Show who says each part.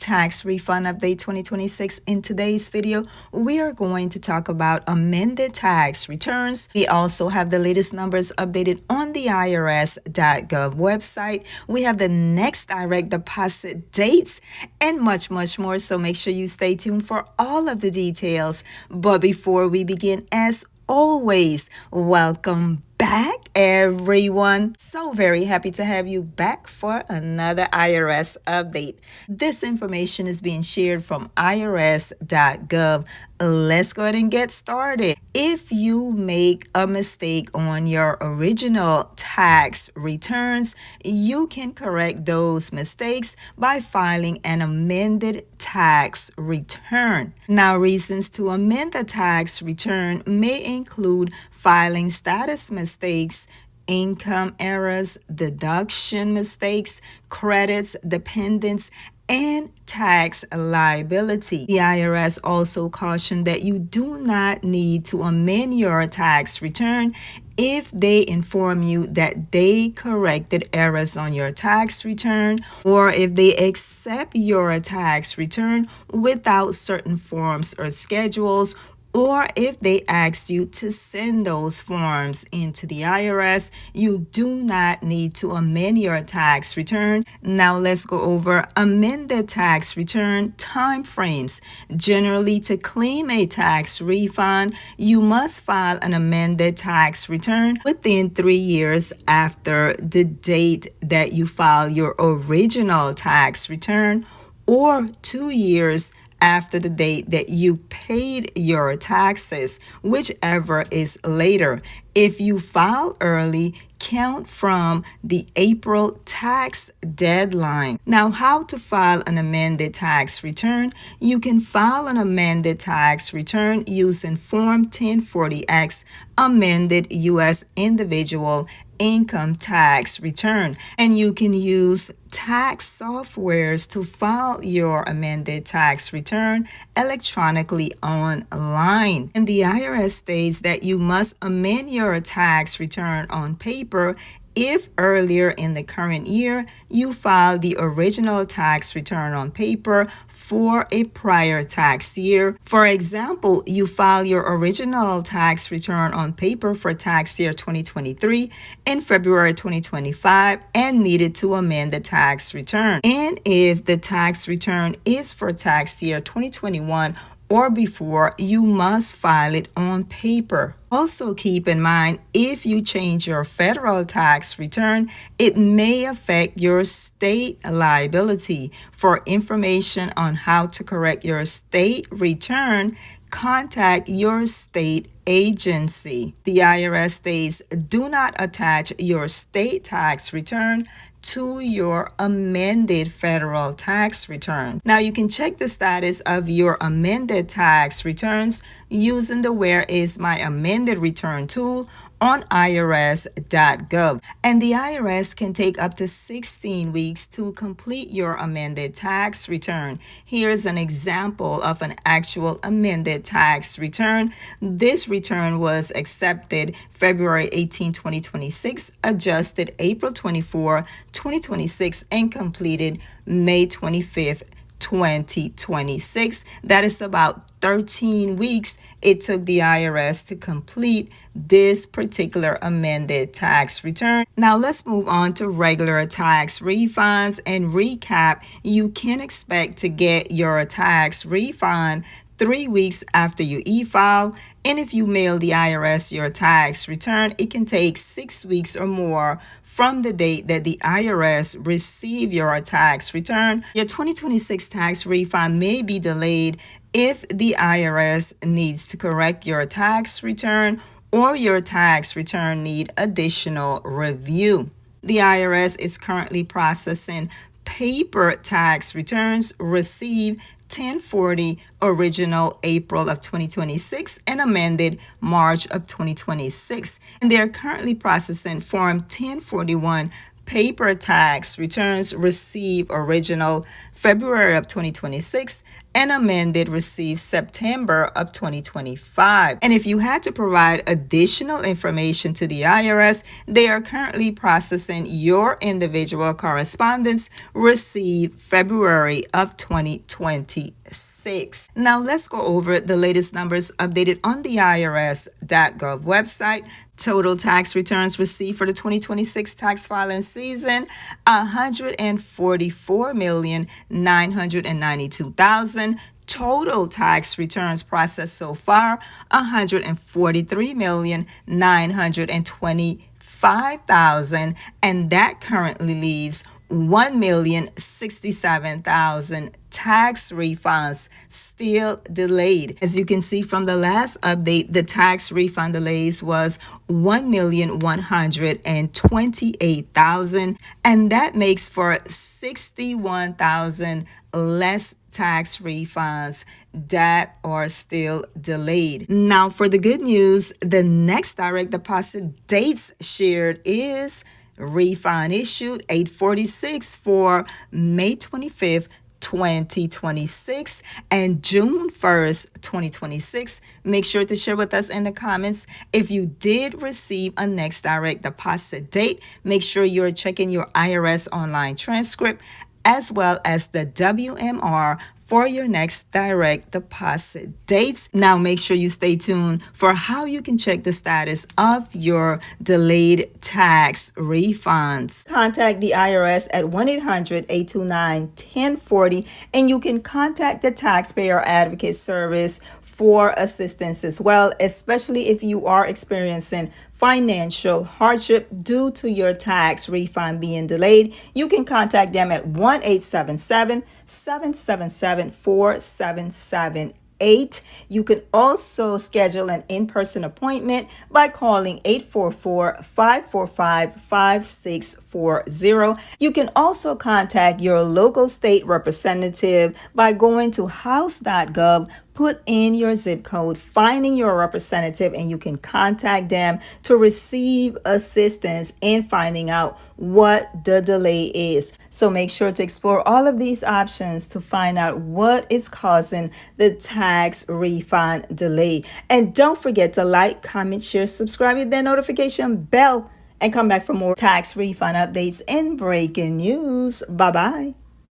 Speaker 1: Tax Refund Update 2026. In today's video, we are going to talk about amended tax returns. We also have the latest numbers updated on the IRS.gov website. We have the next direct deposit dates and much more. So make sure you stay tuned for all of the details. But before we begin, as always, welcome back, everyone. So very happy to have you back for another IRS update. This information is being shared from IRS.gov. Let's go ahead and get started. If you make a mistake on your original tax returns, you can correct those mistakes by filing an amended tax return. Now, reasons to amend a tax return may include filing status mistakes, income errors, deduction mistakes, credits, dependents, and tax liability. The IRS also cautioned that you do not need to amend your tax return if they inform you that they corrected errors on your tax return, or if they accept your tax return without certain forms or schedules, or if they asked you to send those forms into the IRS. You do not need to amend your tax return. Now let's go over amended tax return timeframes. Generally, to claim a tax refund, you must file an amended tax return within 3 years after the date that you file your original tax return, or 2 years after the date that you paid your taxes, whichever is later. If you file early, count from the April tax deadline. Now, how to file an amended tax return? You can file an amended tax return using Form 1040X, amended U.S. individual income tax return, and you can use tax softwares to file your amended tax return electronically online. And the IRS states that you must amend your tax return on paper if earlier in the current year you filed the original tax return on paper for a prior tax year. For example, you file your original tax return on paper for tax year 2023 in February 2025 and needed to amend the tax return. And if the tax return is for tax year 2021 or before, you must file it on paper. Also keep in mind, if you change your federal tax return, it may affect your state liability. For information on how to correct your state return, contact your state agency. The IRS states, do not attach your state tax return to your amended federal tax return. Now, you can check the status of your amended tax returns using the Where is My Amended Return tool on IRS.gov. And the IRS can take up to 16 weeks to complete your amended tax return. Here's an example of an actual amended tax return. This return was accepted February 18, 2026, adjusted April 24, 2026, and completed May 25th, 2026. That is about 13 weeks it took the IRS to complete this particular amended tax return. Now let's move on to regular tax refunds and recap. You can expect to get your tax refund 3 weeks after you e-file, and if you mail the IRS your tax return, it can take 6 weeks or more from the date that the IRS receive your tax return. Your 2026 tax refund may be delayed if the IRS needs to correct your tax return or your tax return need additional review. The IRS is currently processing paper tax returns received 1040 original April of 2026 and amended March of 2026. And they're currently processing Form 1041 paper tax returns received original February of 2026, and amended received September of 2025. And if you had to provide additional information to the IRS, they are currently processing your individual correspondence received February of 2026. Now let's go over the latest numbers updated on the IRS.gov website. Total tax returns received for the 2026 tax filing season, 144,992,000. Total tax returns processed so far, 143,925,000, and that currently leaves 1,067,000 tax refunds still delayed. As you can see from the last update, the tax refund delays was 1,128,000, and that makes for 61,000 less tax refunds that are still delayed. Now for the good news, the next direct deposit dates shared is refund issued 846 for May 25th, 2026 and June 1st, 2026. Make sure to share with us in the comments if you did receive a next direct deposit date. Make sure you're checking your IRS online transcript as well as the WMR for your next direct deposit dates. Now make sure you stay tuned for how you can check the status of your delayed tax refunds. Contact the IRS at 1-800-829-1040, and you can contact the Taxpayer Advocate Service for assistance as well, especially if you are experiencing financial hardship due to your tax refund being delayed. You can contact them at 1-877-777-4778. You can also schedule an in-person appointment by calling 844-545-5640. You can also contact your local state representative by going to house.gov, put in your zip code, finding your representative, and you can contact them to receive assistance in finding out what the delay is. So make sure to explore all of these options to find out what is causing the tax refund delay. And don't forget to like, comment, share, subscribe, hit that notification bell, and come back for more tax refund updates and breaking news. Bye-bye.